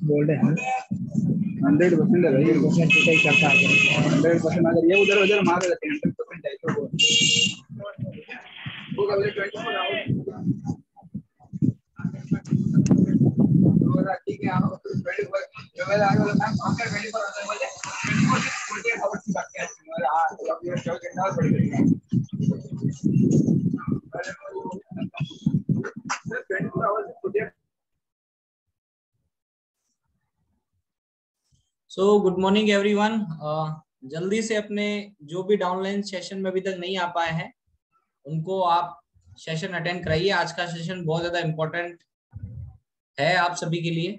Bold है 100% है भाई 100% ही करता है 100% अगर ये उधर उधर मार देते हैं 100% है तो वो कभी 24 आउट ठीक है आप 24 जो मैं आगे वाला मैम आपका 24 आता है मुझे 24 आवर्स की बात है हां अब ये शो कितना बढ़ गया 24 आवर्स मुझे। So good morning everyone. जल्दी से अपने जो भी डाउनलाइन सेशन में अभी तक नहीं आ पाए हैं उनको आप सेशन अटेंड कराइए। आज का सेशन बहुत ज्यादा इम्पोर्टेंट है आप सभी के लिए।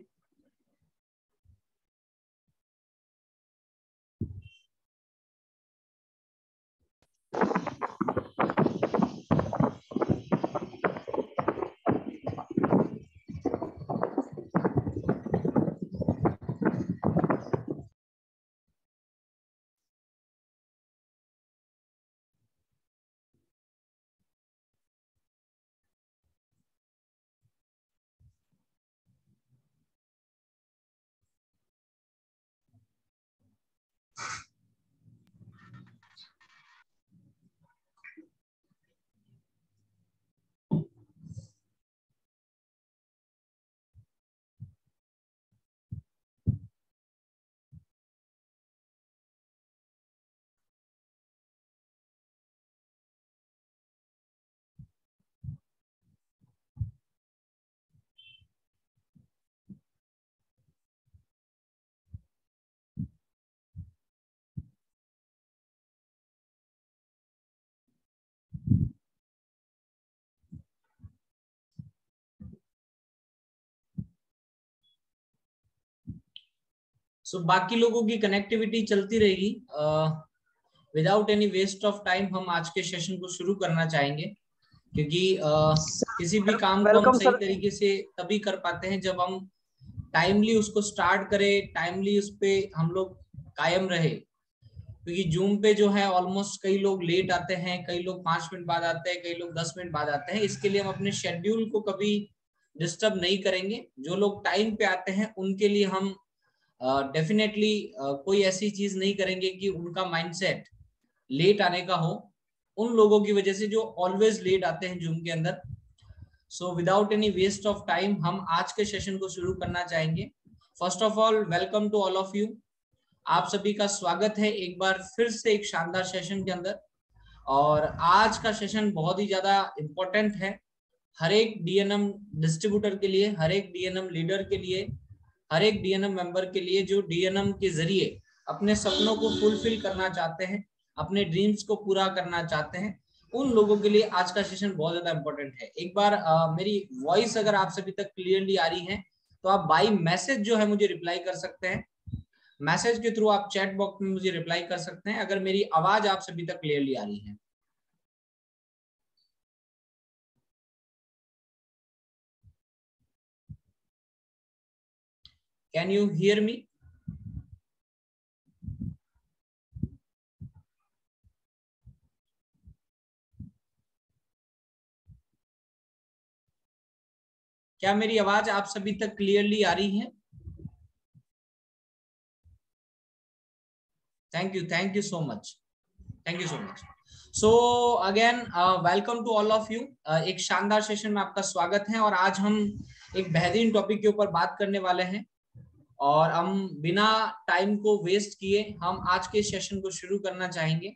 सो बाकी लोगों की कनेक्टिविटी चलती रहेगी। Without any waste of time हम आज के सेशन को शुरू करना चाहेंगे क्योंकि किसी भी काम को हम सही तरीके से तभी कर पाते हैं जब हम टाइमली उसको स्टार्ट करें, टाइमली उस पे हम लोग कायम रहे। क्योंकि जूम पे जो है ऑलमोस्ट कई लोग लेट आते हैं, कई लोग 5 मिनट बाद आते हैं, कई लोग 10 मिनट बाद आते हैं। इसके लिए हम अपने शेड्यूल को कभी डिस्टर्ब नहीं करेंगे। जो लोग टाइम पे आते हैं उनके लिए हम डेफिनेटली कोई ऐसी चीज नहीं करेंगे कि उनका माइंडसेट लेट आने का हो, उन लोगों की वजह से जो ऑलवेज लेट आते हैं जूम के अंदर। So without any waste of time हम आज के सेशन को शुरू करना चाहेंगे। First of all welcome to all of you. आप सभी का स्वागत है एक बार फिर से एक शानदार सेशन के अंदर। और आज का सेशन बहुत ही ज्यादा इम्पोर्टेंट है हर एक डीएनएम डिस्ट्रीब्यूटर के लिए, हर एक डीएनएम लीडर के लिए, हर एक डीएनएम मेंबर के लिए जो डीएनएम के जरिए अपने सपनों को फुलफिल करना चाहते हैं, अपने ड्रीम्स को पूरा करना चाहते हैं। उन लोगों के लिए आज का सेशन बहुत ज्यादा इंपॉर्टेंट है। एक बार मेरी वॉइस अगर आप सभी तक क्लियरली आ रही है तो आप बाय मैसेज जो है मुझे रिप्लाई कर सकते हैं। मैसेज के थ्रू आप चैट बॉक्स में मुझे रिप्लाई कर सकते हैं अगर मेरी आवाज आप सभी तक क्लियरली आ रही है। Can you hear me? क्या मेरी आवाज आप सभी तक क्लियरली आ रही है? Thank you so much, thank you so much. So again welcome to all of you. एक शानदार सेशन में आपका स्वागत है और आज हम एक बेहतरीन टॉपिक के ऊपर बात करने वाले हैं और हम बिना टाइम को वेस्ट किए हम आज के सेशन को शुरू करना चाहेंगे।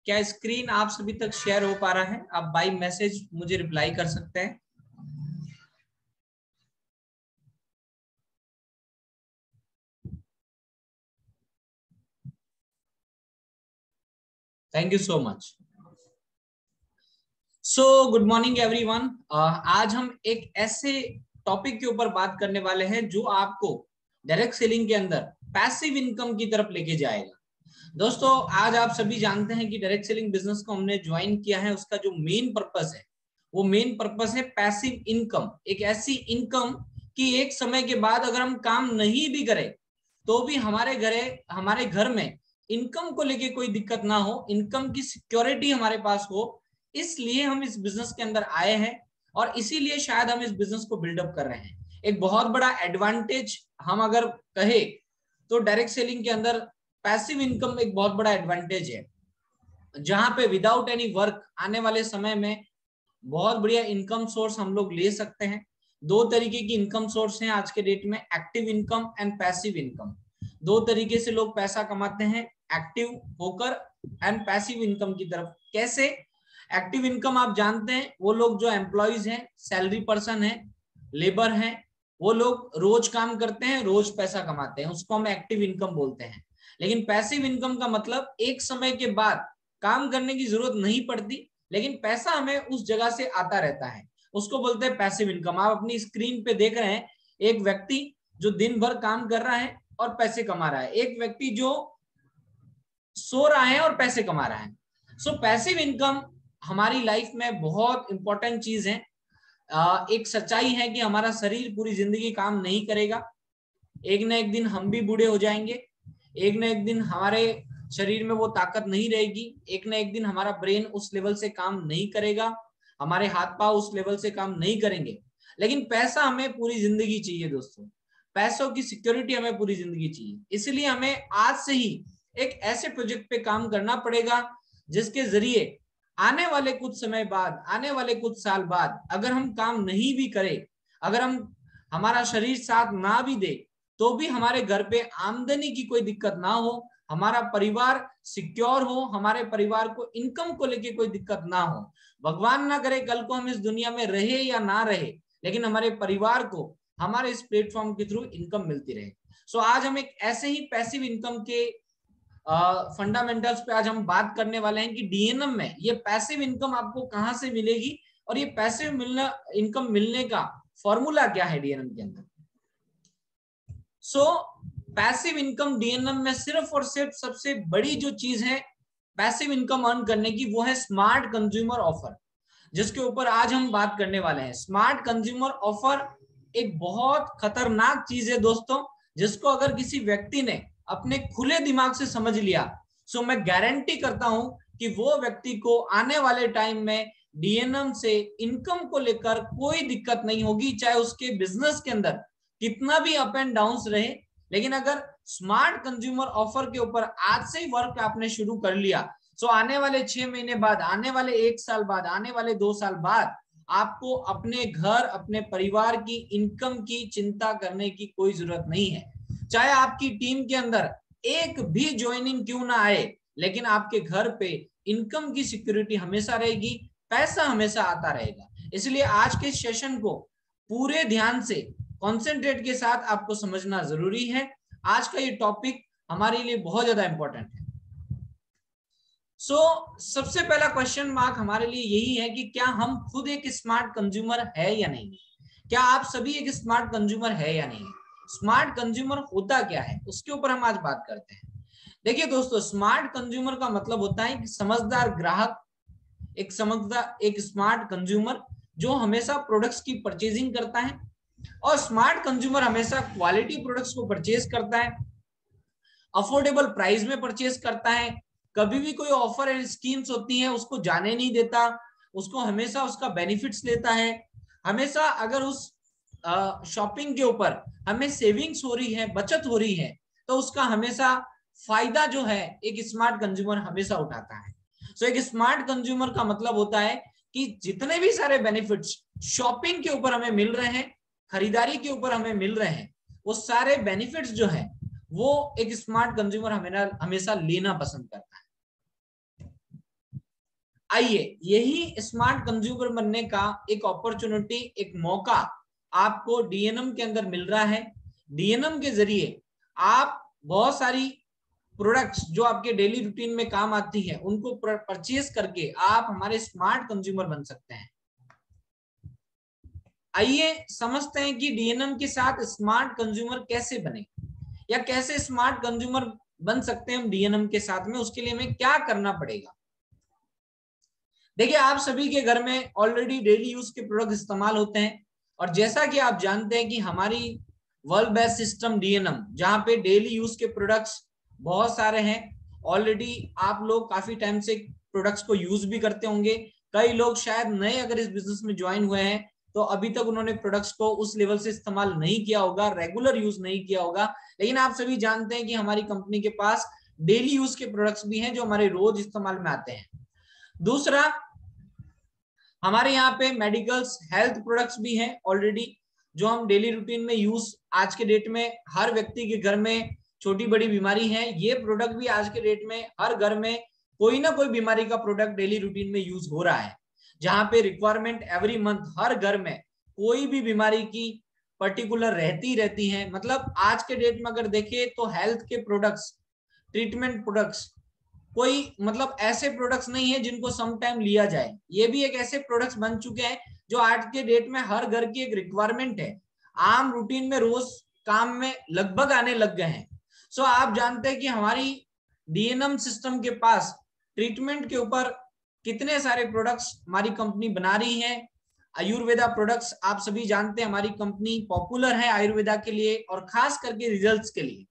क्या स्क्रीन आप सभी तक शेयर हो पा रहा है? आप बाय मैसेज मुझे रिप्लाई कर सकते हैं। Thank you so much. So good morning everyone. आज हम एक ऐसे टॉपिक के ऊपर बात करने वाले हैं जो आपको डायरेक्ट सेलिंग के अंदर पैसिव इनकम की तरफ लेके जाएगा। दोस्तों, आज आप सभी जानते हैं कि डायरेक्ट सेलिंग बिजनेस को हमने ज्वाइन किया है, उसका जो मेन पर्पस है वो मेन पर्पस है पैसिव इनकम। एक ऐसी इनकम कि एक समय के बाद अगर हम काम नहीं भी करें तो भी हमारे घर में इनकम को लेके कोई दिक्कत ना हो, इनकम की सिक्योरिटी हमारे पास हो। इसलिए हम इस बिजनेस के अंदर आए हैं और इसीलिए शायद हम इस बिजनेस को बिल्डअप कर रहे हैं। एक बहुत बड़ा एडवांटेज हम अगर कहे तो डायरेक्ट सेलिंग के अंदर पैसिव इनकम एक बहुत बड़ा एडवांटेज है, जहां पे विदाउट एनी वर्क आने वाले समय में बहुत बढ़िया इनकम सोर्स हम लोग ले सकते हैं। दो तरीके की इनकम सोर्स हैं आज के डेट में, active income and passive income. दो तरीके से लोग पैसा कमाते हैं, एक्टिव होकर एंड पैसिव इनकम की तरफ। कैसे? एक्टिव इनकम आप जानते हैं, वो लोग जो एम्प्लॉइज हैं, सैलरी पर्सन है, लेबर हैं, वो लोग रोज काम करते हैं, रोज पैसा कमाते हैं, उसको हम एक्टिव इनकम बोलते हैं। लेकिन पैसिव इनकम का मतलब एक समय के बाद काम करने की जरूरत नहीं पड़ती लेकिन पैसा हमें उस जगह से आता रहता है, उसको बोलते हैं पैसिव इनकम। आप अपनी स्क्रीन पे देख रहे हैं एक व्यक्ति जो दिन भर काम कर रहा है और पैसे कमा रहा है, एक व्यक्ति जो सो रहा है और पैसे कमा रहा है। सो पैसिव इनकम हमारी लाइफ में बहुत इंपॉर्टेंट चीज है। एक सच्चाई है कि हमारा शरीर पूरी जिंदगी काम नहीं करेगा, एक ना एक दिन हम भी बूढ़े हो जाएंगे, एक ना एक दिन हमारे शरीर में वो ताकत नहीं रहेगी, एक ना एक दिन हमारा ब्रेन उस लेवल से काम नहीं करेगा, हमारे हाथ पांव उस लेवल से काम नहीं करेंगे। लेकिन पैसा हमें पूरी जिंदगी चाहिए दोस्तों, पैसों की सिक्योरिटी हमें पूरी जिंदगी चाहिए। इसलिए हमें आज से ही एक ऐसे प्रोजेक्ट पे काम करना पड़ेगा जिसके जरिए आने वाले कुछ समय बाद, आने वाले कुछ साल बाद अगर हम काम नहीं भी करें, अगर हमारा शरीर साथ ना भी दे तो भी हमारे घर पे आमदनी की कोई दिक्कत ना हो, हमारा परिवार सिक्योर हो, हमारे परिवार को इनकम को लेके कोई दिक्कत ना हो। भगवान ना करे कल को हम इस दुनिया में रहे या ना रहे, लेकिन हमारे परिवार को हमारे इस प्लेटफॉर्म के थ्रू इनकम मिलती रहे। सो आज हम एक ऐसे ही पैसिव इनकम के फंडामेंटल्स पे आज हम बात करने वाले हैं कि डीएनएम में ये पैसिव इनकम आपको कहां से मिलेगी और ये पैसिव इनकम मिलने का फॉर्मूला क्या है डीएनएम के अंदर। सो पैसिव इनकम डीएनएम में सिर्फ और सिर्फ सबसे बड़ी जो चीज है पैसिव इनकम अर्न करने की वो है स्मार्ट कंज्यूमर ऑफर, जिसके ऊपर आज हम बात करने वाले हैं। स्मार्ट कंज्यूमर ऑफर एक बहुत खतरनाक चीज है दोस्तों, जिसको अगर किसी व्यक्ति ने अपने खुले दिमाग से समझ लिया सो मैं गारंटी करता हूं कि वो व्यक्ति को आने वाले टाइम में डीएनएम से इनकम को लेकर कोई दिक्कत नहीं होगी, चाहे उसके बिजनेस के अंदर कितना भी अप एंड डाउन्स रहे। लेकिन अगर स्मार्ट कंज्यूमर ऑफर के ऊपर आज से ही वर्क आपने शुरू कर लिया सो आने वाले 6 महीने बाद, आने वाले 1 साल बाद, आने वाले 2 साल बाद आपको अपने घर, अपने परिवार की इनकम की चिंता करने की कोई जरूरत नहीं है। चाहे आपकी टीम के अंदर एक भी ज्वाइनिंग क्यों ना आए, लेकिन आपके घर पे इनकम की सिक्योरिटी हमेशा रहेगी, पैसा हमेशा आता रहेगा। इसलिए आज के सेशन को पूरे ध्यान से, कॉन्सेंट्रेट के साथ आपको समझना जरूरी है। आज का ये टॉपिक हमारे लिए बहुत ज्यादा इंपॉर्टेंट है। सबसे पहला क्वेश्चन मार्क हमारे लिए यही है कि क्या हम खुद एक स्मार्ट कंज्यूमर है या नहीं। क्या आप सभी एक स्मार्ट कंज्यूमर है या नहीं? स्मार्ट कंज्यूमर होता क्या है उसके ऊपर हम आज बात करते हैं। देखिए दोस्तों, स्मार्ट कंज्यूमर का मतलब होता है कि समझदार ग्राहक, एक स्मार्ट कंज्यूमर जो हमेशा प्रोडक्ट्स की परचेजिंग करता है, और स्मार्ट कंज्यूमर हमेशा क्वालिटी प्रोडक्ट्स को परचेज करता है, अफोर्डेबल प्राइस में परचेज करता है, कभी भी कोई ऑफर एंड स्कीम्स होती है उसको जाने नहीं देता, उसको हमेशा उसका बेनिफिट्स लेता है, हमेशा अगर उस शॉपिंग के ऊपर हमें सेविंग्स हो रही है, बचत हो रही है, तो उसका हमेशा फायदा जो है एक स्मार्ट कंज्यूमर हमेशा उठाता है। सो एक स्मार्ट कंज्यूमर का मतलब होता है कि जितने भी सारे बेनिफिट्स शॉपिंग के ऊपर हमें मिल रहे हैं, खरीदारी के ऊपर हमें मिल रहे हैं, वो सारे बेनिफिट्स जो है वो एक स्मार्ट कंज्यूमर हमेशा लेना पसंद करता है। आइए, यही स्मार्ट कंज्यूमर बनने का एक अपॉर्चुनिटी, एक मौका आपको डीएनएम के अंदर मिल रहा है। डीएनएम के जरिए आप बहुत सारी प्रोडक्ट्स जो आपके डेली रूटीन में काम आती है उनको परचेज करके आप हमारे स्मार्ट कंज्यूमर बन सकते हैं। आइए समझते हैं कि डीएनएम के साथ स्मार्ट कंज्यूमर कैसे बने या कैसे स्मार्ट कंज्यूमर बन सकते हैं हम डीएनएम के साथ में, उसके लिए हमें क्या करना पड़ेगा। देखिए, आप सभी के घर में ऑलरेडी डेली यूज के प्रोडक्ट इस्तेमाल होते हैं, और जैसा कि आप जानते हैं कि हमारी वर्ल्ड बेस्ड सिस्टम डीएनएम, जहां पे डेली यूज के प्रोडक्ट्स बहुत सारे हैं, ऑलरेडी आप लोग काफी टाइम से प्रोडक्ट्स को यूज भी करते होंगे। कई लोग शायद नए अगर इस बिजनेस में ज्वाइन हुए हैं तो अभी तक उन्होंने प्रोडक्ट्स को उस लेवल से इस्तेमाल नहीं किया होगा, रेगुलर यूज नहीं किया होगा, लेकिन आप सभी जानते हैं कि हमारी कंपनी के पास डेली यूज के प्रोडक्ट्स भी हैं जो हमारे रोज इस्तेमाल में आते हैं। दूसरा, हमारे यहाँ पे मेडिकल्स, हेल्थ प्रोडक्ट्स भी हैं ऑलरेडी, जो हम डेली रूटीन में यूज, आज के डेट में हर व्यक्ति के घर में छोटी बड़ी बीमारी है, ये प्रोडक्ट भी आज के डेट में हर घर में कोई ना कोई बीमारी का प्रोडक्ट डेली रूटीन में यूज हो रहा है, जहां पे रिक्वायरमेंट एवरी मंथ हर घर में कोई भी बीमारी की पर्टिकुलर रहती है। मतलब आज के डेट में अगर देखें तो हेल्थ के प्रोडक्ट्स, ट्रीटमेंट प्रोडक्ट्स, कोई मतलब ऐसे प्रोडक्ट्स नहीं है जिनको सम टाइम लिया जाए, ये भी एक ऐसे प्रोडक्ट्स बन चुके हैं जो आज के डेट में हर घर की एक रिक्वायरमेंट है, आम रूटीन में रोज काम में लगभग आने लग गए हैं। सो आप जानते हैं कि हमारी डीएनएम सिस्टम के पास ट्रीटमेंट के ऊपर कितने सारे प्रोडक्ट्स हमारी कंपनी बना रही है। आयुर्वेदा प्रोडक्ट्स आप सभी जानते हैं, हमारी कंपनी पॉपुलर है आयुर्वेदा के लिए और खास करके रिजल्ट्स के लिए।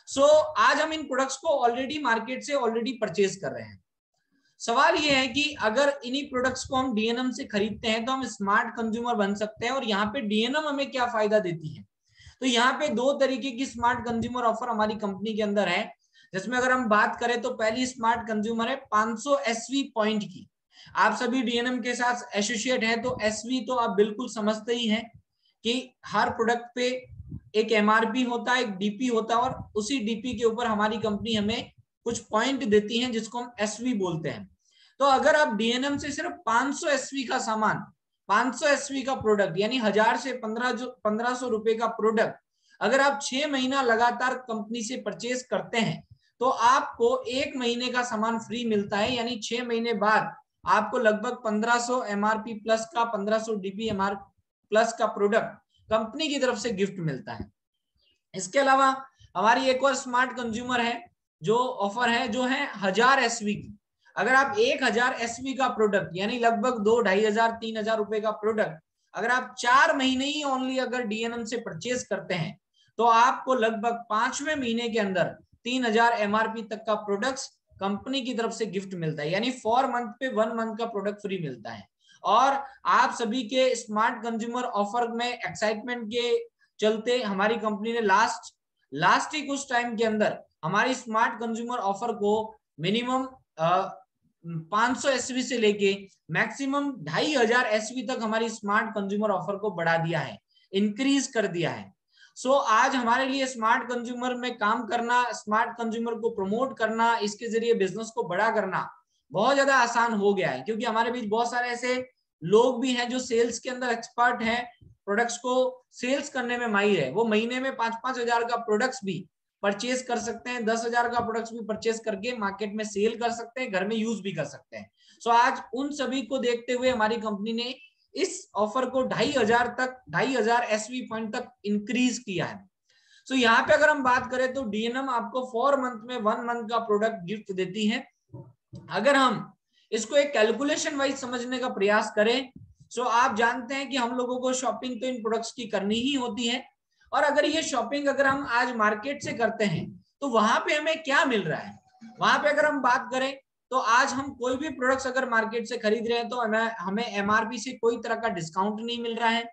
सो आज हम इन प्रोडक्ट्स को ऑलरेडी मार्केट से ऑलरेडी परचेज कर रहे हैं। सवाल ये है कि अगर इन्हीं प्रोडक्ट्स को हम डीएनएम से खरीदते हैं तो हम स्मार्ट कंज्यूमर बन सकते हैं, और यहाँ पे डीएनएम हमें क्या फायदा देती है। तो यहाँ पे दो तरीके की स्मार्ट कंज्यूमर ऑफर हमारी कंपनी के अंदर है, जिसमें अगर हम बात करें तो पहली स्मार्ट कंज्यूमर है 500 एसवी पॉइंट की। आप सभी डीएनएम के साथ एसोसिएट है तो एसवी तो आप बिल्कुल समझते ही हैं कि हर प्रोडक्ट पे एक एमआरपी होता है, एक डीपी होता है, और उसी डीपी के ऊपर हमारी कंपनी हमें कुछ पॉइंट देती है जिसको हम एसवी बोलते हैं। तो अगर आप डीएनएम से सिर्फ 500 एसवी का सामान, 500 एसवी का प्रोडक्ट यानी 1000 से 1500 रुपए का प्रोडक्ट अगर आप 6 महीना लगातार कंपनी से परचेज करते हैं तो आपको 1 महीने का सामान फ्री मिलता है, यानी 6 महीने बाद आपको लगभग 1500 एमआरपी प्लस का, 1500 डीपी एमआर प्लस का प्रोडक्ट कंपनी की तरफ से गिफ्ट मिलता है। इसके अलावा हमारी एक और स्मार्ट कंज्यूमर है जो ऑफर है, जो है 1000 एसवी की। अगर आप 1000 एसवी का प्रोडक्ट यानी लगभग 2-2500-3000 रुपए का प्रोडक्ट अगर आप 4 महीने ही ओनली अगर डीएनएम से परचेज करते हैं तो आपको लगभग 5वें महीने के अंदर 3000 एमआरपी तक का प्रोडक्ट्स कंपनी की तरफ से गिफ्ट मिलता है, यानी 4 मंथ पे 1 मंथ का प्रोडक्ट फ्री मिलता है। और आप सभी के स्मार्ट कंज्यूमर ऑफर में एक्साइटमेंट के चलते हमारी कंपनी ने लास्ट ही कुछ टाइम के अंदर हमारी स्मार्ट कंज्यूमर ऑफर को मिनिमम 500 एसवी से लेके मैक्सिमम 2500 एसवी तक हमारी स्मार्ट कंज्यूमर ऑफर को बढ़ा दिया है, इंक्रीज कर दिया है। सो आज हमारे लिए स्मार्ट कंज्यूमर में काम करना, स्मार्ट कंज्यूमर को प्रमोट करना, इसके जरिए बिजनेस को बड़ा करना बहुत ज्यादा आसान हो गया है, क्योंकि हमारे बीच बहुत सारे ऐसे लोग भी हैं जो सेल्स के अंदर एक्सपर्ट हैं, प्रोडक्ट्स को सेल्स करने में माहिर है। वो महीने में 5-5 हजार का प्रोडक्ट्स भी परचेज कर सकते हैं, 10,000 का प्रोडक्ट्स भी परचेज करके मार्केट में सेल कर सकते हैं, घर में यूज भी कर सकते हैं। सो आज उन सभी को देखते हुए हमारी कंपनी ने इस ऑफर को 2500 एसवी पॉइंट तक इंक्रीज किया है। सो यहाँ पे अगर हम बात करें तो डीएनएम आपको 4 मंथ में 1 मंथ का प्रोडक्ट गिफ्ट देती है। अगर हम इसको एक कैलकुलेशन वाइज समझने का प्रयास करें तो आप जानते हैं कि हम लोगों को शॉपिंग तो इन प्रोडक्ट्स की करनी ही होती है, और अगर ये शॉपिंग अगर हम आज मार्केट से करते हैं तो वहां पे हमें क्या मिल रहा है? वहां पे अगर हम बात करें तो आज हम कोई भी प्रोडक्ट्स अगर मार्केट से खरीद रहे हैं तो हमें एमआरपी से कोई तरह का डिस्काउंट नहीं मिल रहा है,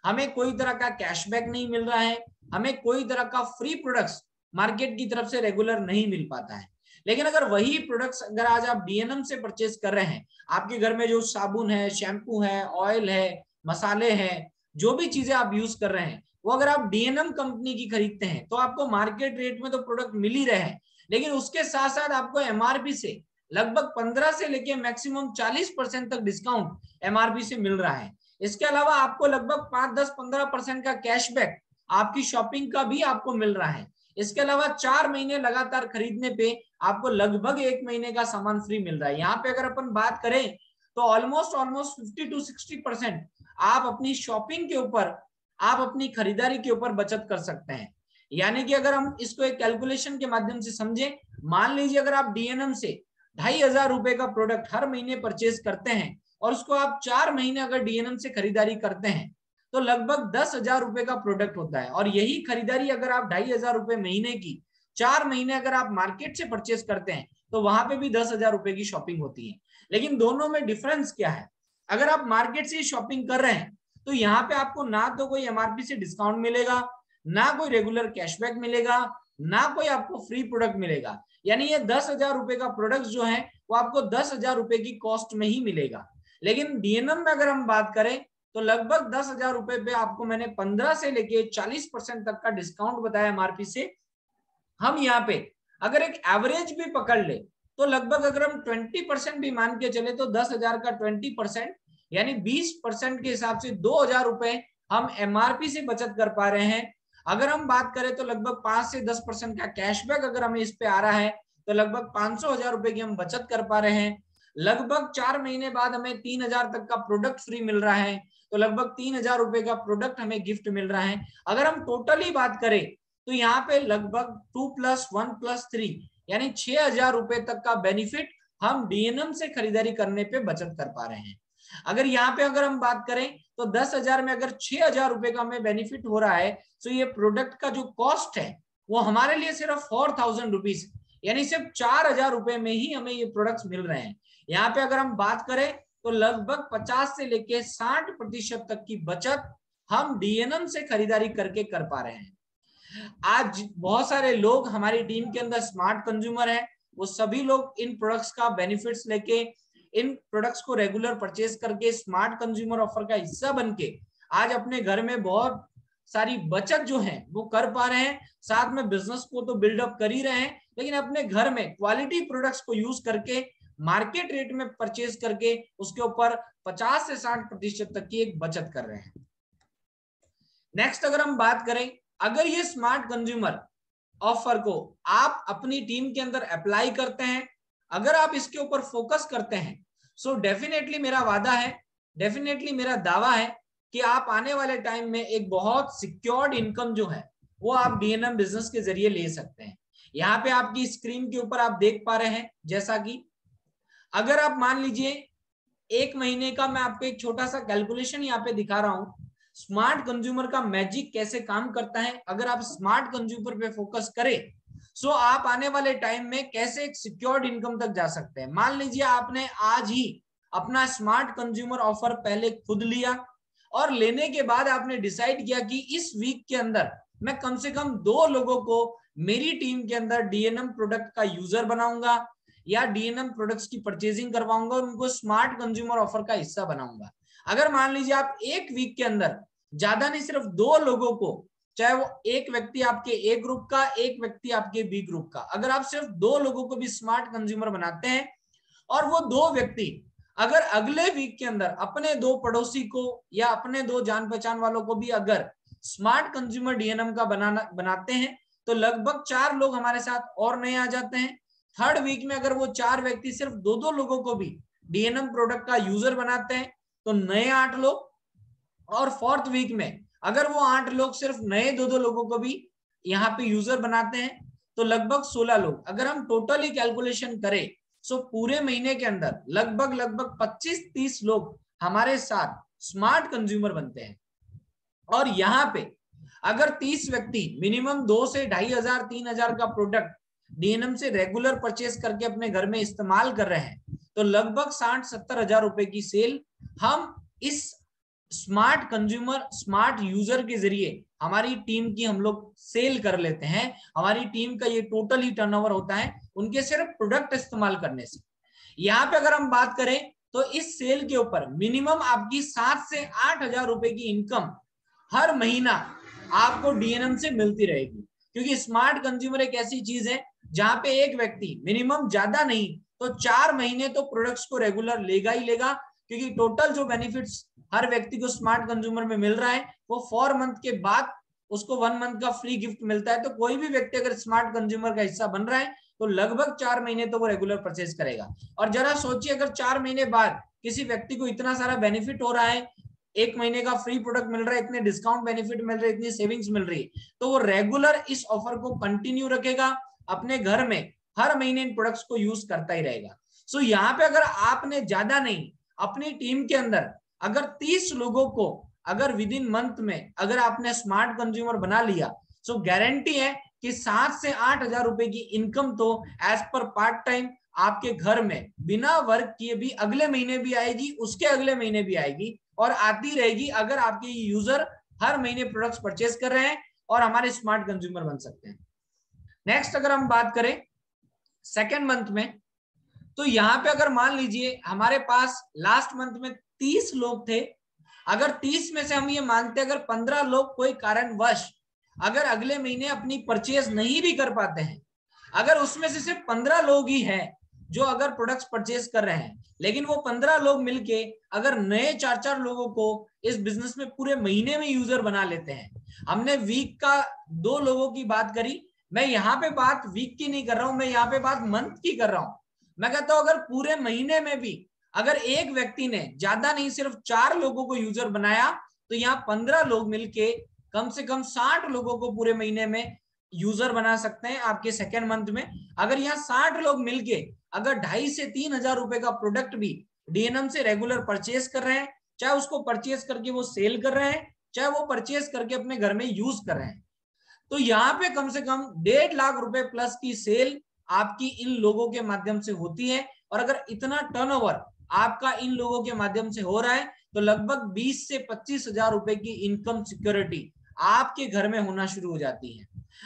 हमें कोई तरह का कैशबैक नहीं मिल रहा है, हमें कोई तरह का फ्री प्रोडक्ट्स मार्केट की तरफ से रेगुलर नहीं मिल पाता है। लेकिन अगर वही प्रोडक्ट्स अगर आज आप डीएनएम से परचेज कर रहे हैं, आपके घर में जो साबुन है, शैम्पू है, ऑयल है, मसाले हैं, जो भी चीजें आप यूज कर रहे हैं, वो अगर आप डीएनएम कंपनी की खरीदते हैं तो आपको मार्केट रेट में तो प्रोडक्ट मिल ही रहे हैं, लेकिन उसके साथ साथ आपको एमआरपी से लगभग 15 से लेके मैक्सिमम 40% तक डिस्काउंट एमआरपी से मिल रहा है। इसके अलावा आपको लगभग 5, 10, 15% का कैशबैक आपकी शॉपिंग का भी आपको मिल रहा है। इसके अलावा 4 महीने लगातार खरीदने पे आपको लगभग 1 महीने का सामान फ्री मिल रहा है। यहाँ पे अगर अपन बात करें तो ऑलमोस्ट 50 to 60% आप अपनी शॉपिंग के ऊपर, आप अपनी खरीदारी के ऊपर बचत कर सकते हैं। यानी कि अगर हम इसको एक कैलकुलेशन के माध्यम से समझें, मान लीजिए अगर आप डीएनएम से 2,500 रुपए का प्रोडक्ट हर महीने परचेज करते हैं और उसको आप 4 महीने अगर डीएनएम से खरीदारी करते हैं तो लगभग 10,000 रुपए का प्रोडक्ट होता है। और यही खरीदारी अगर आप 2,500 रुपए महीने की 4 महीने अगर आप मार्केट से परचेज करते हैं तो वहां पे भी 10,000 रुपए की शॉपिंग होती है। लेकिन दोनों में डिफरेंस क्या है? अगर आप मार्केट से शॉपिंग कर रहे हैं तो यहाँ पे आपको ना तो कोई एमआरपी से डिस्काउंट मिलेगा, ना कोई रेगुलर कैशबैक मिलेगा, ना कोई आपको फ्री प्रोडक्ट मिलेगा। यानी ये 10,000 रुपए का प्रोडक्ट जो है वो आपको 10,000 रुपए की कॉस्ट में ही मिलेगा। लेकिन डीएनएम में अगर हम बात करें तो लगभग 10,000 रुपए पे आपको मैंने 15 से लेके 40% तक का डिस्काउंट बताया एमआरपी से। हम यहाँ पे अगर एक एवरेज भी पकड़ ले तो लगभग अगर हम 20% भी मान के चले तो 10,000 का 20% यानी 20% के हिसाब से 2,000 रुपए हम एमआरपी से बचत कर पा रहे हैं। अगर हम बात करें तो लगभग 5 से 10% का कैशबैक अगर हमें इस पे आ रहा है तो लगभग 500,000 रुपए की हम बचत कर पा रहे हैं। लगभग 4 महीने बाद हमें 3,000 तक का प्रोडक्ट फ्री मिल रहा है, तो लगभग 3,000 रुपए का प्रोडक्ट हमें गिफ्ट मिल रहा है। अगर हम टोटली बात करें तो यहाँ पे लगभग 2+1+3 यानी 6,000 रुपए तक का बेनिफिट हम डीएनएम से खरीदारी करने पे बचत कर पा रहे हैं। अगर यहाँ पे अगर हम बात करें तो 10,000 में अगर 6,000 रुपए का हमें बेनिफिट हो रहा है तो ये प्रोडक्ट का जो कॉस्ट है वो हमारे लिए सिर्फ 4,000 रुपीज यानी सिर्फ 4,000 रुपए में ही हमें ये प्रोडक्ट्स मिल रहे हैं। यहाँ पे अगर हम बात करें तो लगभग 50 से लेके 60% तक की बचत हम डीएनएम से खरीदारी करके कर पा रहे हैं। आज बहुत सारे लोग हमारी टीम के अंदर स्मार्ट कंज्यूमर हैं, वो सभी लोग इन प्रोडक्ट्स का बेनिफिट्स लेके, इन प्रोडक्ट्स को रेगुलर परचेज करके स्मार्ट कंज्यूमर ऑफर का हिस्सा बनके आज अपने घर में बहुत सारी बचत जो है वो कर पा रहे हैं। साथ में बिजनेस को तो बिल्डअप कर ही रहे हैं, लेकिन अपने घर में क्वालिटी प्रोडक्ट्स को यूज करके मार्केट रेट में परचेज करके उसके ऊपर 50 से 60% तक की एक बचत कर रहे हैं। नेक्स्ट अगर हम बात करें, अगर ये स्मार्ट कंज्यूमर ऑफर को आप अपनी टीम के अंदर अप्लाई करते हैं, अगर आप इसके ऊपर फोकस करते हैं, सो डेफिनेटली मेरा वादा है, डेफिनेटली मेरा दावा है कि आप आने वाले टाइम में एक बहुत सिक्योर्ड इनकम जो है वो आप डीएनएम बिजनेस के जरिए ले सकते हैं। यहाँ पे आपकी स्क्रीन के ऊपर आप देख पा रहे हैं, जैसा कि अगर आप मान लीजिए 1 महीने का, मैं आपको एक छोटा सा कैलकुलेशन यहाँ पे दिखा रहा हूं स्मार्ट कंज्यूमर का मैजिक कैसे काम करता है। अगर आप स्मार्ट कंज्यूमर पे फोकस करें सो आप आने वाले टाइम में कैसे एक सिक्योर्ड इनकम तक जा सकते हैं। मान लीजिए आपने आज ही अपना स्मार्ट कंज्यूमर ऑफर पहले खुद लिया और लेने के बाद आपने डिसाइड किया कि इस वीक के अंदर मैं कम से कम 2 लोगों को मेरी टीम के अंदर डीएनएम प्रोडक्ट का यूजर बनाऊंगा या डीएनएम प्रोडक्ट्स की परचेजिंग करवाऊंगा और उनको स्मार्ट कंज्यूमर ऑफर का हिस्सा बनाऊंगा। अगर मान लीजिए आप 1 वीक के अंदर ज्यादा नहीं सिर्फ 2 लोगों को, चाहे वो एक व्यक्ति आपके ए ग्रुप का, एक व्यक्ति आपके बी ग्रुप का, अगर आप सिर्फ 2 लोगों को भी स्मार्ट कंज्यूमर बनाते हैं और वो 2 व्यक्ति अगर अगले वीक के अंदर अपने 2 पड़ोसी को या अपने 2 जान पहचान वालों को भी अगर स्मार्ट कंज्यूमर डीएनएम का बनाते हैं तो लगभग 4 लोग हमारे साथ और नए आ जाते हैं। 3rd वीक में अगर वो 4 व्यक्ति सिर्फ 2-2 लोगों को भी डीएनएम प्रोडक्ट का यूजर बनाते हैं तो नए 8 लोग, और 4th वीक में अगर वो 8 लोग सिर्फ नए 2-2 लोगों को भी यहाँ पे यूजर बनाते हैं तो लगभग 16 लोग। अगर हम टोटली कैलकुलेशन करें सो पूरे महीने के अंदर लगभग 25-30 लोग हमारे साथ स्मार्ट कंज्यूमर बनते हैं। और यहाँ पे अगर 30 व्यक्ति मिनिमम 2 से 2,500 3,000 का प्रोडक्ट डीएनएम से रेगुलर परचेज करके अपने घर में इस्तेमाल कर रहे हैं, तो लगभग 60-70 हजार रुपए की सेल हम इस स्मार्ट कंज्यूमर, स्मार्ट यूजर के जरिए हमारी टीम की हम लोग सेल कर लेते हैं। हमारी टीम का ये टोटल ही टर्नओवर होता है उनके सिर्फ प्रोडक्ट इस्तेमाल करने से। यहाँ पे अगर हम बात करें तो इस सेल के ऊपर मिनिमम आपकी 7 से 8 हजार रुपए की इनकम हर महीना आपको डीएनएम से मिलती रहेगी, क्योंकि स्मार्ट कंज्यूमर एक ऐसी चीज है जहां पे एक व्यक्ति मिनिमम ज्यादा नहीं तो 4 महीने तो प्रोडक्ट्स को रेगुलर लेगा ही लेगा, क्योंकि टोटल जो बेनिफिट्स हर व्यक्ति को स्मार्ट कंज्यूमर में मिल रहा है वो 4 मंथ के बाद उसको 1 मंथ का फ्री गिफ्ट मिलता है। तो कोई भी व्यक्ति अगर स्मार्ट कंज्यूमर का हिस्सा बन रहा है तो लगभग 4 महीने तो वो रेगुलर परचेज करेगा। और जरा सोचिए अगर 4 महीने बाद किसी व्यक्ति को इतना सारा बेनिफिट हो रहा है, 1 महीने का फ्री प्रोडक्ट मिल रहा है, इतने डिस्काउंट बेनिफिट मिल रहे हैं, इतनी सेविंग्स मिल रही है, तो वो रेगुलर इस ऑफर को कंटिन्यू रखेगा, अपने घर में हर महीने इन प्रोडक्ट्स को यूज करता ही रहेगा। सो यहाँ पे अगर आपने ज्यादा नहीं अपनी टीम के अंदर अगर 30 लोगों को अगर विद इन मंथ में अगर आपने स्मार्ट कंज्यूमर बना लिया, सो गारंटी है कि 7 से 8 हजार रुपए की इनकम तो एज पर पार्ट टाइम आपके घर में बिना वर्क किए भी अगले महीने भी आएगी, उसके अगले महीने भी आएगी और आती रहेगी, अगर आपके यूजर हर महीने प्रोडक्ट्स परचेज कर रहे हैं और हमारे स्मार्ट कंज्यूमर बन सकते हैं। नेक्स्ट अगर हम बात करें सेकेंड मंथ में, तो यहाँ पे अगर मान लीजिए हमारे पास लास्ट मंथ में 30 लोग थे, अगर 30 में से हम ये मानते अगर 15 लोग कोई कारणवश अगर अगले महीने अपनी परचेज नहीं भी कर पाते हैं, अगर उसमें से सिर्फ 15 लोग ही हैं जो अगर प्रोडक्ट्स परचेज कर रहे हैं, लेकिन वो 15 लोग मिलके अगर नए 4-4 लोगों को इस बिजनेस में पूरे महीने में यूजर बना लेते हैं। हमने वीक का 2 लोगों की बात करी, मैं यहाँ पे बात वीक की नहीं कर रहा हूं, मैं यहाँ पे बात मंथ की कर रहा हूं। मैं कहता हूं अगर पूरे महीने में भी अगर एक व्यक्ति ने ज्यादा नहीं सिर्फ 4 लोगों को यूजर बनाया, तो यहाँ 15 लोग मिलके कम से कम 60 लोगों को पूरे महीने में यूजर बना सकते हैं आपके सेकेंड मंथ में। अगर यहाँ 60 लोग मिलके अगर 2,500 से 3,000 रुपए का प्रोडक्ट भी डीएनएम से रेगुलर परचेज कर रहे हैं, चाहे उसको परचेज करके वो सेल कर रहे हैं, चाहे वो परचेज करके अपने घर में यूज कर रहे हैं, तो यहाँ पे कम से कम 1.5 लाख रुपए प्लस की सेल आपकी इन लोगों के माध्यम से होती है। और अगर इतना टर्नओवर आपका इन लोगों के माध्यम से हो रहा है तो लगभग 20 से 25 हजार रुपए की इनकम सिक्योरिटी आपके घर में होना शुरू हो जाती है।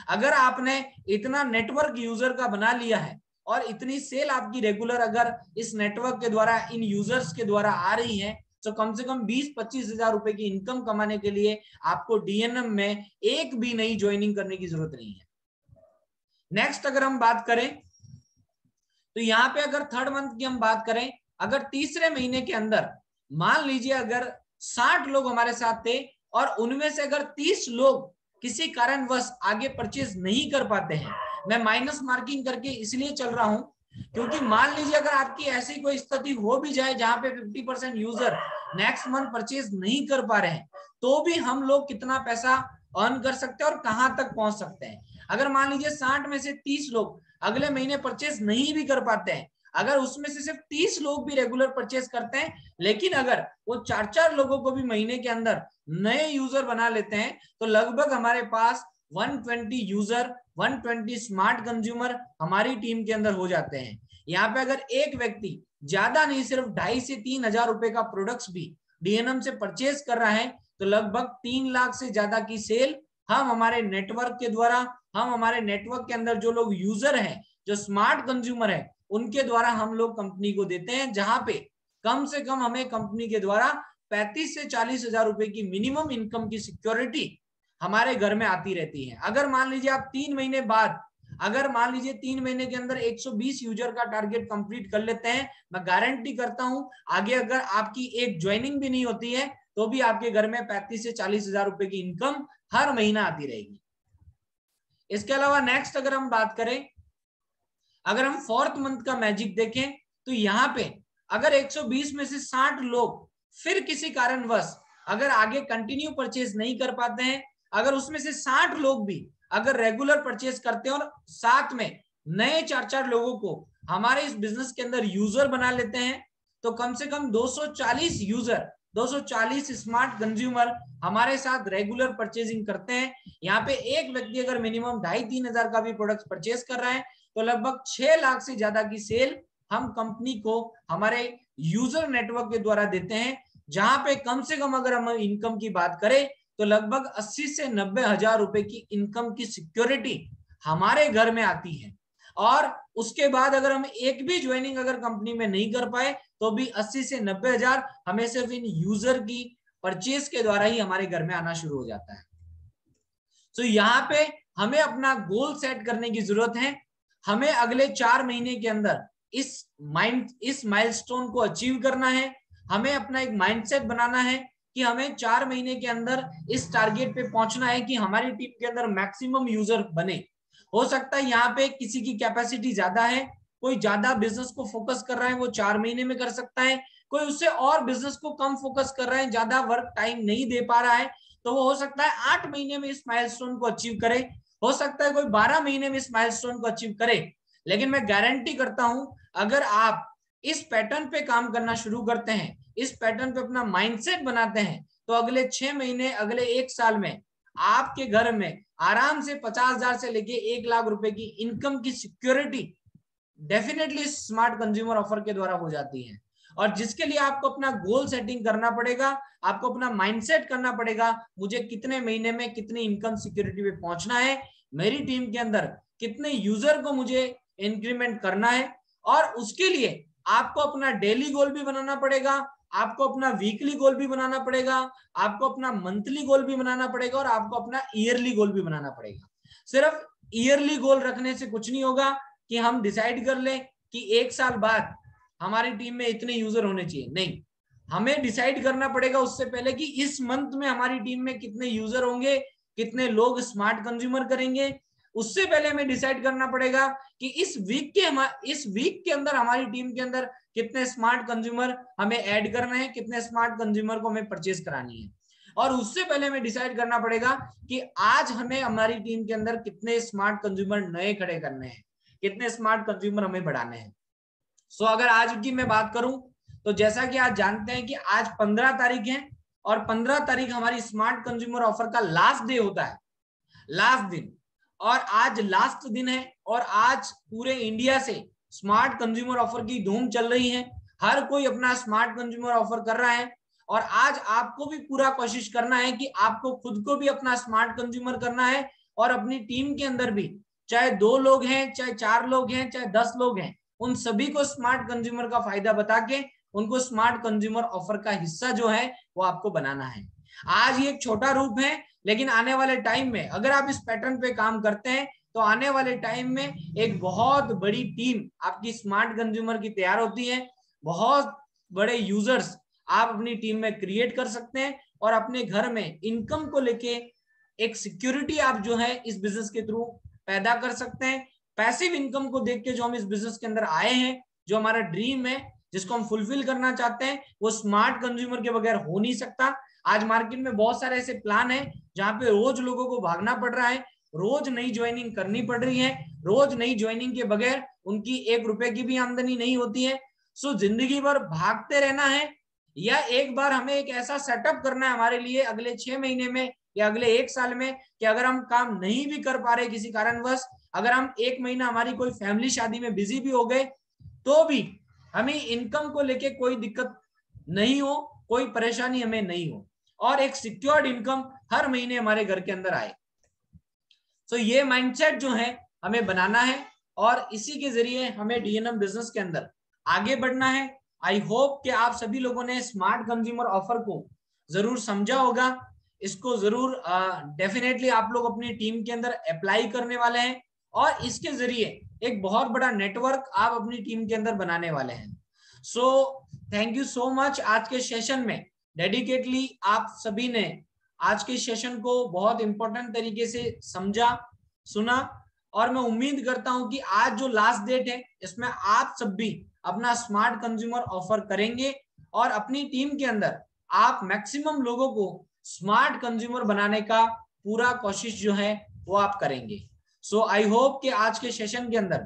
अगर आपने इतना नेटवर्क यूजर का बना लिया है और इतनी सेल आपकी रेगुलर अगर इस नेटवर्क के द्वारा इन यूजर्स के द्वारा आ रही है, तो कम से कम 20-25 हजार रुपए की इनकम कमाने के लिए आपको डीएनएम में एक भी नई ज्वाइनिंग करने की जरूरत नहीं है। नेक्स्ट अगर हम बात करें तो यहाँ पे अगर थर्ड मंथ की हम बात करें, अगर तीसरे महीने के अंदर मान लीजिए अगर 60 लोग हमारे साथ थे और उनमें से अगर 30 लोग किसी कारणवश आगे परचेज नहीं कर पाते हैं, मैं माइनस मार्किंग करके इसलिए चल रहा हूं क्योंकि मान लीजिए अगर आपकी ऐसी कोई स्थिति हो भी जाए जहां पे 50% यूजर नेक्स्ट मंथ परचेज नहीं कर पा रहे हैं, तो भी हम लोग कितना पैसा अर्न कर सकते हैं और कहां तक पहुंच सकते हैं। अगर मान लीजिए 60 में से 30 लोग अगले महीने परचेज नहीं भी कर पाते हैं, अगर उसमें से सिर्फ 30 लोग भी रेगुलर परचेज करते हैं, लेकिन अगर वो 4-4 लोगों को भी महीने के अंदर नए यूजर बना लेते हैं, तो लगभग हमारे पास 120 यूजर, 120 स्मार्ट कंज्यूमर हमारी टीम के अंदर हो जाते हैं। यहाँ पे अगर एक व्यक्ति ज्यादा नहीं सिर्फ 2,500 से 3,000 रुपए का प्रोडक्ट्स भी डीएनएम से परचेज कर रहा है, तो लगभग 3 लाख से ज्यादा की सेल हम हमारे नेटवर्क के द्वारा, हम हमारे नेटवर्क के अंदर जो लोग यूजर हैं, जो स्मार्ट कंज्यूमर है, उनके द्वारा हम लोग कंपनी को देते हैं, जहां पे कम से कम हमें कंपनी के द्वारा 35 से 40 हजार रुपए की मिनिमम इनकम की सिक्योरिटी हमारे घर में आती रहती है। अगर मान लीजिए आप 3 महीने बाद, अगर मान लीजिए 3 महीने के अंदर 120 यूजर का टारगेट कंप्लीट कर लेते हैं, मैं गारंटी करता हूं आगे अगर आपकी एक ज्वाइनिंग भी नहीं होती है तो भी आपके घर में 35 से 40 हजार रुपए की इनकम हर महीना आती रहेगी। इसके अलावा नेक्स्ट अगर हम बात करें, अगर हम फोर्थ मंथ का मैजिक देखें, तो यहाँ पे अगर 120 में से 60 लोग फिर किसी कारणवश अगर आगे कंटिन्यू परचेज नहीं कर पाते हैं, अगर उसमें से 60 लोग भी अगर रेगुलर परचेज करते हैं और साथ में नए 4-4 लोगों को हमारे इस बिजनेस के अंदर यूजर बना लेते हैं, तो कम से कम 240 यूजर 240 स्मार्ट कंज्यूमर हमारे साथ रेगुलर परचेजिंग करते हैं। यहाँ पे एक व्यक्ति अगर मिनिमम 2,500-3,000 हजार का भी प्रोडक्ट परचेज कर रहा है तो लगभग 6 लाख से ज्यादा की सेल हम कंपनी को हमारे यूजर नेटवर्क के द्वारा देते हैं, जहां पे कम से कम अगर हम इनकम की बात करें तो लगभग 80 से 90 हजार रुपए की इनकम की सिक्योरिटी हमारे घर में आती है। और उसके बाद अगर हम एक भी ज्वाइनिंग अगर कंपनी में नहीं कर पाए तो भी 80 से 90 हजार हमें सिर्फ इन यूजर की परचेज के द्वारा ही हमारे घर में आना शुरू हो जाता है। तो यहाँ पे हमें अपना गोल सेट करने की जरूरत है। हमें अगले 4 महीने के अंदर इस माइलस्टोन को अचीव करना है। हमें अपना एक माइंडसेट बनाना है कि हमें 4 महीने के अंदर इस टारगेट पे पहुंचना है कि हमारी टीम के अंदर मैक्सिमम यूजर बने। हो सकता है यहाँ पे किसी की कैपेसिटी ज्यादा है, कोई ज्यादा बिजनेस को फोकस कर रहा है, वो 4 महीने में कर सकता है। कोई उससे और बिजनेस को कम फोकस कर रहा है, ज्यादा वर्क टाइम नहीं दे पा रहा है, तो वो हो सकता है 8 महीने में इस माइलस्टोन को अचीव करे। हो सकता है कोई 12 महीने में इस माइलस्टोन को अचीव करे। लेकिन मैं गारंटी करता हूं, अगर आप इस पैटर्न पे काम करना शुरू करते हैं, इस पैटर्न पे अपना माइंडसेट बनाते हैं, तो अगले 6 महीने, अगले 1 साल में आपके घर में आराम से 50,000 से लेके 1 लाख रुपए की इनकम की security definitely smart consumer offer के द्वारा हो जाती है। और जिसके लिए आपको अपना गोल सेटिंग करना पड़ेगा, आपको अपना माइंडसेट करना पड़ेगा, मुझे कितने महीने में कितनी इनकम सिक्योरिटी पे पहुंचना है, मेरी टीम के अंदर कितने यूजर को मुझे इंक्रीमेंट करना है। और उसके लिए आपको अपना डेली गोल भी बनाना पड़ेगा, आपको अपना वीकली गोल भी बनाना पड़ेगा, आपको अपना मंथली गोल भी बनाना पड़ेगा, और आपको अपना ईयरली गोल भी बनाना पड़ेगा। सिर्फ ईयरली गोल रखने से कुछ नहीं होगा कि हम डिसाइड कर लें कि 1 साल बाद हमारी टीम में इतने यूजर होने चाहिए। नहीं, हमें डिसाइड करना पड़ेगा उससे पहले कि इस मंथ में हमारी टीम में कितने यूजर होंगे, कितने लोग स्मार्ट कंज्यूमर करेंगे। उससे पहले हमें डिसाइड करना पड़ेगा कि इस वीक के अंदर हमारी टीम के अंदर कितने स्मार्ट कंज्यूमर हमें ऐड करना है, कितने स्मार्ट कंज्यूमर को हमें परचेज करानी है। और उससे पहले हमें डिसाइड करना पड़ेगा कि आज हमें हमारी टीम के अंदर कितने स्मार्ट कंज्यूमर नए खड़े करने हैं, कितने स्मार्ट कंज्यूमर हमें बढ़ाने हैं। सो अगर आज की मैं बात करूं तो जैसा कि आज जानते हैं कि आज 15 तारीख है, और 15 तारीख हमारी स्मार्ट कंज्यूमर ऑफर का लास्ट डे होता है, लास्ट दिन। और आज लास्ट दिन है, और आज पूरे इंडिया से स्मार्ट कंज्यूमर ऑफर की धूम चल रही है। हर कोई अपना स्मार्ट कंज्यूमर ऑफर कर रहा है, और आज आपको भी पूरा कोशिश करना है कि आपको खुद को भी अपना स्मार्ट कंज्यूमर करना है, और अपनी टीम के अंदर भी, चाहे 2 लोग हैं, चाहे 4 लोग हैं, चाहे 10 लोग हैं, उन सभी को स्मार्ट कंज्यूमर का फायदा बता के उनको स्मार्ट कंज्यूमर ऑफर का हिस्सा जो है वो आपको बनाना है। आज ये एक छोटा रूप है, लेकिन आने वाले टाइम में अगर आप इस पैटर्न पे काम करते हैं तो आने वाले टाइम में एक बहुत बड़ी टीम आपकी स्मार्ट कंज्यूमर की तैयार होती है। बहुत बड़े यूजर्स आप अपनी टीम में क्रिएट कर सकते हैं, और अपने घर में इनकम को लेके एक सिक्योरिटी आप जो है इस बिजनेस के थ्रू पैदा कर सकते हैं। पैसिव इनकम को देख के जो हम इस बिजनेस के अंदर आए हैं, जो हमारा ड्रीम है, जिसको हम फुलफिल करना चाहते हैं, वो स्मार्ट कंज्यूमर के बगैर हो नहीं सकता। आज मार्केट में बहुत सारे ऐसे प्लान हैं जहां पे रोज लोगों को भागना पड़ रहा है, रोज नई ज्वाइनिंग करनी पड़ रही है, रोज नई ज्वाइनिंग के बगैर उनकी 1 रुपए की भी आमदनी नहीं होती है। सो जिंदगी भर भागते रहना है, या एक बार हमें एक ऐसा सेटअप करना है हमारे लिए अगले 6 महीने में या अगले 1 साल में, कि अगर हम काम नहीं भी कर पा रहे किसी कारणवश, अगर हम 1 महीना हमारी कोई फैमिली शादी में बिजी भी हो गए, तो भी हमें इनकम को लेके कोई दिक्कत नहीं हो, कोई परेशानी हमें नहीं हो, और एक सिक्योर्ड इनकम हर महीने हमारे घर के अंदर आए। तो ये माइंडसेट जो है हमें बनाना है, और इसी के जरिए हमें डीएनएम बिजनेस के अंदर आगे बढ़ना है। आई होप कि आप सभी लोगों ने स्मार्ट कंज्यूमर ऑफर को जरूर समझा होगा, इसको जरूर डेफिनेटली आप लोग अपनी टीम के अंदर अप्लाई करने वाले हैं, और इसके जरिए एक बहुत बड़ा नेटवर्क आप अपनी टीम के अंदर बनाने वाले हैं। So thank you so much. आज के सेशन में डेडिकेटली आप सभी ने आज के सेशन को बहुत इंपॉर्टेंट तरीके से समझा, सुना, और मैं उम्मीद करता हूं कि आज जो लास्ट डेट है इसमें आप सब भी अपना स्मार्ट कंज्यूमर ऑफर करेंगे, और अपनी टीम के अंदर आप मैक्सिमम लोगों को स्मार्ट कंज्यूमर बनाने का पूरा कोशिश जो है वो आप करेंगे। सो आई होप कि आज के सेशन के अंदर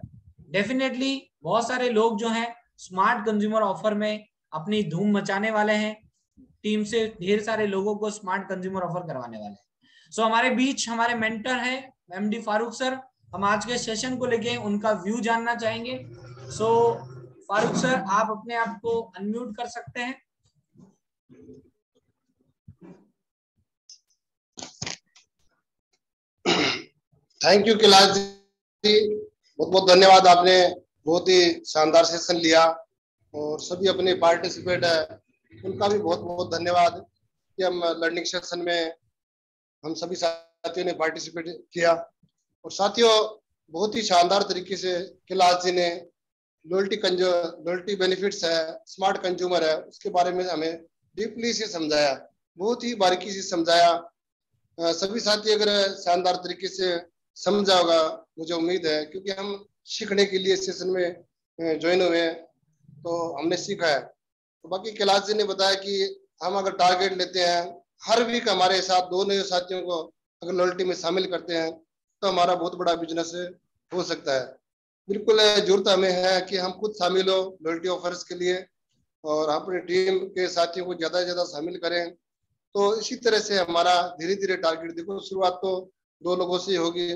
डेफिनेटली बहुत सारे लोग जो हैं स्मार्ट कंज्यूमर ऑफर में अपनी धूम मचाने वाले हैं। टीम से ढेर सारे लोगों को स्मार्ट कंज्यूमर ऑफर करवाने वाले हैं। सो हमारे बीच हमारे मेंटर हैं एमडी फारूक सर। हम आज के सेशन को लेके उनका व्यू जानना चाहेंगे। सो फारूक सर, आप अपने आप को अनम्यूट कर सकते हैं। थैंक यू कैलाश जी, बहुत बहुत धन्यवाद। आपने बहुत ही शानदार सेशन लिया और सभी अपने पार्टिसिपेट है उनका भी बहुत बहुत धन्यवाद कि हम लर्निंग सेशन में हम सभी साथियों ने पार्टिसिपेट किया। और साथियों, बहुत ही शानदार तरीके से कैलाश जी ने लॉयल्टी बेनिफिट्स है, स्मार्ट कंज्यूमर है, उसके बारे में हमें डीपली से समझाया, बहुत ही बारीकी से समझाया। सभी साथी अगर शानदार तरीके से समझा होगा, मुझे उम्मीद है, क्योंकि हम सीखने के लिए सेशन में ज्वाइन हुए हैं तो हमने सीखा है। तो बाकी कैलाश जी ने बताया कि हम अगर टारगेट लेते हैं, हर वीक हमारे साथ 2 नए साथियों को अगर लॉयल्टी में शामिल करते हैं तो हमारा बहुत बड़ा बिजनेस हो सकता है। बिल्कुल जरूरत हमें है कि हम खुद शामिल हो लॉयल्टी ऑफर्स के लिए और अपनी टीम के साथियों को ज्यादा से ज्यादा शामिल करें। तो इसी तरह से हमारा धीरे धीरे टारगेट, देखो शुरुआत तो 2 लोगों से होगी,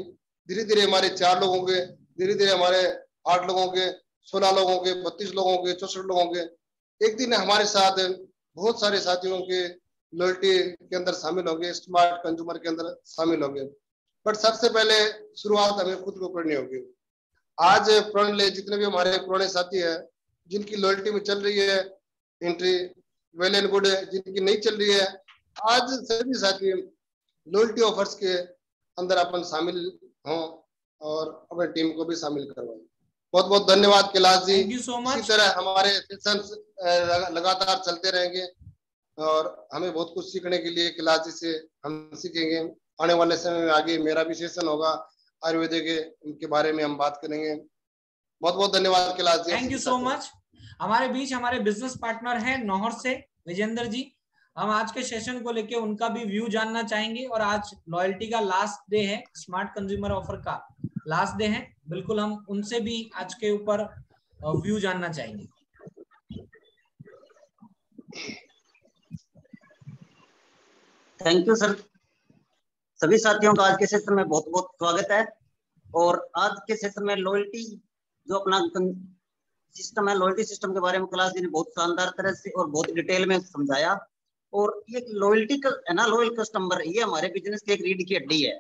धीरे धीरे हमारे 4 लोग होंगे, धीरे धीरे हमारे 8 लोग होंगे, 16 लोग होंगे, 32 लोग होंगे, 64 लोग होंगे। एक दिन हमारे साथ बहुत सारे साथियों के लॉयल्टी के अंदर शामिल होंगे, स्मार्ट कंज्यूमर के अंदर शामिल होंगे। बट सबसे पहले शुरुआत हमें खुद को करनी होगी। आज पुराने जितने भी हमारे पुराने साथी हैं जिनकी लॉयल्टी में चल रही है एंट्री, वेल एंड गुड है। जिनकी नहीं चल रही है, आज सभी साथी लॉयल्टी ऑफर्स के अंदर अपन शामिल हों और अपनी टीम को भी शामिल करवाएं। बहुत बहुत धन्यवाद Kailash ji. Thank you so much. इसी तरह हमारे सेशंस लगातार चलते रहेंगे और हमें बहुत कुछ सीखने के लिए कैलाश जी से हम सीखेंगे। आने वाले समय में आगे मेरा भी सेशन होगा आयुर्वेद के बारे में, हम बात करेंगे। बहुत बहुत धन्यवाद Kailash ji. Thank you so much. हमारे बीच हमारे बिजनेस पार्टनर हैं नौहर से विजेंद्र जी। हम आज के सेशन को लेके उनका भी व्यू जानना चाहेंगे। और आज लॉयल्टी का लास्ट डे है, स्मार्ट कंज्यूमर ऑफर का लास्ट डे है। बिल्कुल हम उनसे भी आज के ऊपर व्यू जानना चाहेंगे। Thank you sir. सभी साथियों का आज के सेशन में बहुत बहुत स्वागत है। और आज के सेशन में लॉयल्टी जो अपना सिस्टम है, लॉयल्टी सिस्टम के बारे में कैलाश जी ने बहुत शानदार तरह से और बहुत डिटेल में समझाया। और ये लॉयल्टी का है ना, लॉयल कस्टमर, ये हमारे बिजनेस की एक रीढ़ की हड्डी है।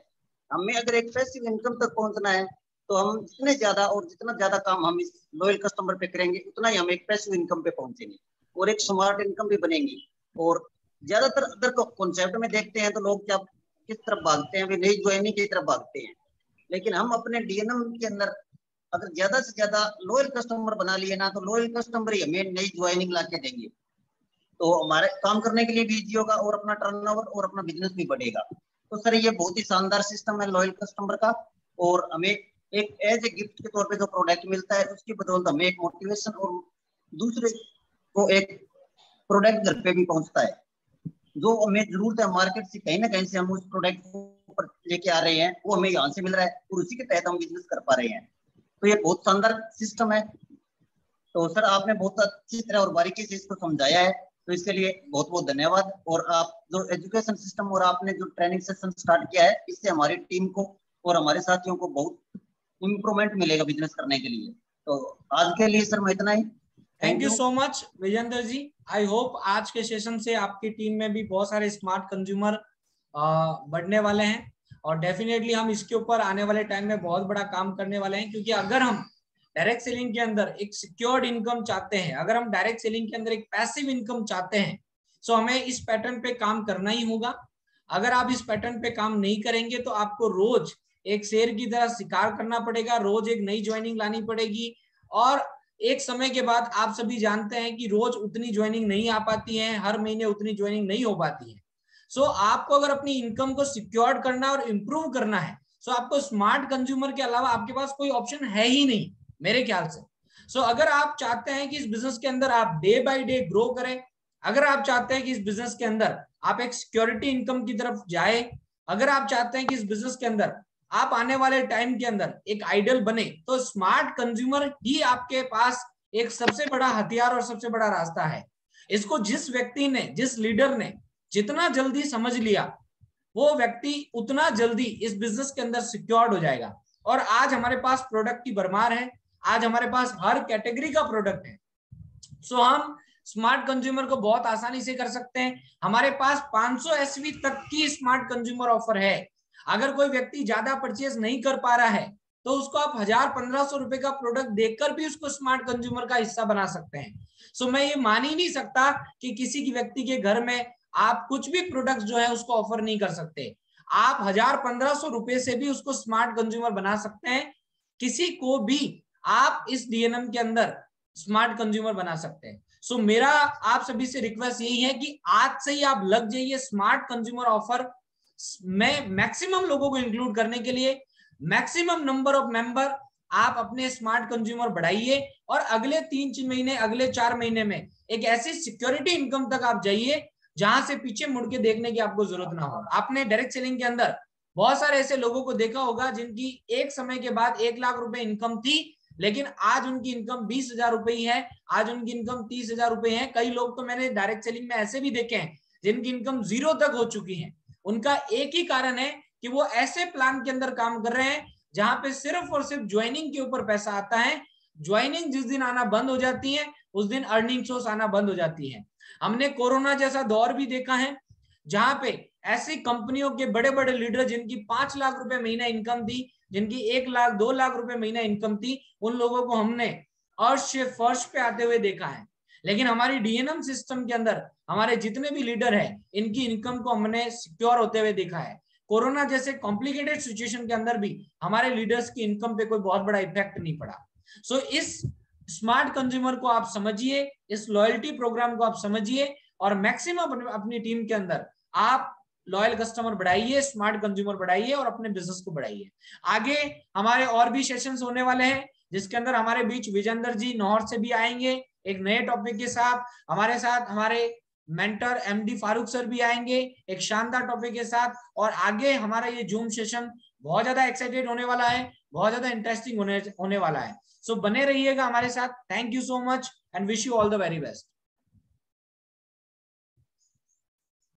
हमें अगर एक पैसिव इनकम तक पहुंचना है तो हम जितने ज्यादा और जितना ज्यादा काम हम इस लॉयल कस्टमर पे करेंगे उतना ही हम एक पैसिव इनकम पे पहुंचेंगे और एक स्मार्ट इनकम भी बनेगी। और ज्यादातर अदर कॉन्सेप्ट में देखते हैं तो लोग क्या किस तरफ भागते हैं, वे नई ज्वाइनिंग की तरफ भागते हैं। लेकिन हम अपने डीएनएम के अंदर अगर ज्यादा से ज्यादा लॉयल कस्टमर बना लिए ना, तो लॉयल कस्टमर ही हमें नई ज्वाइनिंग ला के देंगे, तो हमारे काम करने के लिए भी इजी होगा और अपना टर्नओवर और अपना बिजनेस भी बढ़ेगा। तो सर ये बहुत ही शानदार सिस्टम है लॉयल कस्टमर का। और हमें एक एज ए गिफ्ट के तौर पे जो प्रोडक्ट मिलता है उसकी बदौलत हमें एक मोटिवेशन और दूसरे को एक प्रोडक्ट घर पे भी पहुंचता है। जो हमें जरूरत है मार्केट से कहीं ना कहीं से हम उस प्रोडक्ट को लेके आ रहे हैं, वो हमें यहाँ से मिल रहा है और उसी के तहत हम बिजनेस कर पा रहे हैं। तो ये बहुत शानदार सिस्टम है। तो सर आपने बहुत अच्छी तरह और बारीकी से इसको समझाया है, तो इसके लिए बहुत बहुत धन्यवाद। और आप जो एजुकेशन सिस्टम और आपने जो ट्रेनिंग सेशन स्टार्ट किया है, इससे हमारी टीम को और हमारे साथियों को बहुत इम्प्रूवमेंट मिलेगा बिजनेस करने के लिए। तो आज के लिए सर मैं इतना ही। Thank you so much Vijendra ji. I hope आज के सेशन से आपकी टीम में भी बहुत सारे स्मार्ट कंज्यूमर बढ़ने वाले हैं और डेफिनेटली हम इसके ऊपर आने वाले टाइम में बहुत बड़ा काम करने वाले हैं। क्योंकि अगर हम डायरेक्ट सेलिंग के अंदर एक सिक्योर्ड इनकम चाहते हैं, अगर हम डायरेक्ट सेलिंग के अंदर एक पैसिव इनकम चाहते हैं, तो हमें इस पैटर्न पे काम करना ही होगा। अगर आप इस पैटर्न पे काम नहीं करेंगे तो आपको रोज एक शेर की तरह शिकार करना पड़ेगा, रोज एक नई ज्वाइनिंग लानी पड़ेगी। और एक समय के बाद आप सभी जानते हैं कि रोज उतनी ज्वाइनिंग नहीं आ पाती है, हर महीने उतनी ज्वाइनिंग नहीं हो पाती है। सो आपको अगर अपनी इनकम को सिक्योर करना और इम्प्रूव करना है, सो आपको स्मार्ट कंज्यूमर के अलावा आपके पास कोई ऑप्शन है ही नहीं मेरे ख्याल से। सो अगर आप चाहते हैं कि इस बिजनेस के अंदर आप डे बाय डे ग्रो करें, अगर आप चाहते हैं कि इस बिजनेस के अंदर आप एक सिक्योरिटी इनकम की तरफ जाए, अगर आप चाहते हैं कि इस बिजनेस के अंदर आप आने वाले टाइम के अंदर एक आइडल बने, तो स्मार्ट कंज्यूमर ही आपके पास एक सबसे बड़ा हथियार और सबसे बड़ा रास्ता है। इसको जिस व्यक्ति ने, जिस लीडर ने जितना जल्दी समझ लिया, वो व्यक्ति उतना जल्दी इस बिजनेस के अंदर सिक्योर्ड हो जाएगा। और आज हमारे पास प्रोडक्ट की भरमार है, आज हमारे पास हर कैटेगरी का प्रोडक्ट है। सो हम स्मार्ट कंज्यूमर को बहुत आसानी से कर सकते हैं। हमारे पास 500 एसवी तक की स्मार्ट कंज्यूमर ऑफर है। अगर कोई व्यक्ति ज्यादा परचेज नहीं कर पा रहा है तो उसको आप 1000-1500 रुपए का प्रोडक्ट देकर भी उसको स्मार्ट कंज्यूमर का हिस्सा बना सकते हैं। सो मैं ये मान ही नहीं सकता कि किसी की व्यक्ति के घर में आप कुछ भी प्रोडक्ट जो है उसको ऑफर नहीं कर सकते। आप 1000-1500 रुपए से भी उसको स्मार्ट कंज्यूमर बना सकते हैं। किसी को भी आप इस डीएनएम के अंदर स्मार्ट कंज्यूमर बना सकते हैं। सो मेरा आप सभी से रिक्वेस्ट यही है कि आज से ही आप लग जाइए स्मार्ट कंज्यूमर ऑफर में मैक्सिमम लोगों को इंक्लूड करने के लिए। मैक्सिमम नंबर ऑफ मेंबर आप अपने स्मार्ट कंज्यूमर बढ़ाइए और अगले 3 महीने, अगले 4 महीने में एक ऐसी सिक्योरिटी इनकम तक आप जाइए जहां से पीछे मुड़ के देखने की आपको जरूरत ना हो। आपने डायरेक्ट सेलिंग के अंदर बहुत सारे ऐसे लोगों को देखा होगा जिनकी एक समय के बाद 1 लाख रुपए इनकम थी, लेकिन आज उनकी इनकम 20,000 रुपए ही है, आज उनकी इनकम 30,000 रुपए है। कई लोग तो मैंने डायरेक्ट सेलिंग में ऐसे भी देखे हैं जिनकी इनकम 0 तक हो चुकी है। उनका एक ही कारण है कि वो ऐसे प्लान के अंदर काम कर रहे हैं जहां पे सिर्फ और सिर्फ ज्वाइनिंग के ऊपर पैसा आता है। ज्वाइनिंग जिस दिन आना बंद हो जाती है उस दिन अर्निंग सोर्स आना बंद हो जाती है। हमने कोरोना जैसा दौर भी देखा है जहां पे ऐसी कंपनियों के बड़े बड़े लीडर जिनकी 5 लाख रुपए महीना इनकम थी, जिनकी 1 लाख 2 लाख रुपए महीना इनकम थी, उन लोगों को हमने अर्श से फर्श पे आते हुए देखा है। लेकिन हमारी डीएनएम सिस्टम के अंदर हमारे जितने भी लीडर हैं इनकी इनकम को हमने सिक्योर होते हुए देखा है। कोरोना जैसे कॉम्प्लिकेटेड सिचुएशन के अंदर भी हमारे लीडर्स की इनकम पे कोई बहुत बड़ा इफेक्ट नहीं पड़ा। सो इस स्मार्ट कंज्यूमर को आप समझिए, इस लॉयल्टी प्रोग्राम को आप समझिए और मैक्सिमम अपनी टीम के अंदर आप लॉयल कस्टमर बढ़ाइए, स्मार्ट कंज्यूमर बढ़ाइए और अपने बिजनेस को बढ़ाइए। आगे हमारे और भी सेशंस होने वाले हैं जिसके अंदर हमारे बीच विजेंद्र जी नौहर से भी आएंगे एक नए टॉपिक के साथ। हमारे साथ हमारे मेंटर एमडी फारूक सर भी आएंगे एक शानदार टॉपिक के साथ। और आगे हमारा ये जूम सेशन बहुत ज्यादा एक्साइटेड होने वाला है, बहुत ज्यादा इंटरेस्टिंग होने वाला है। सो बने रहिएगा हमारे साथ। Thank you so much and wish you all the very best.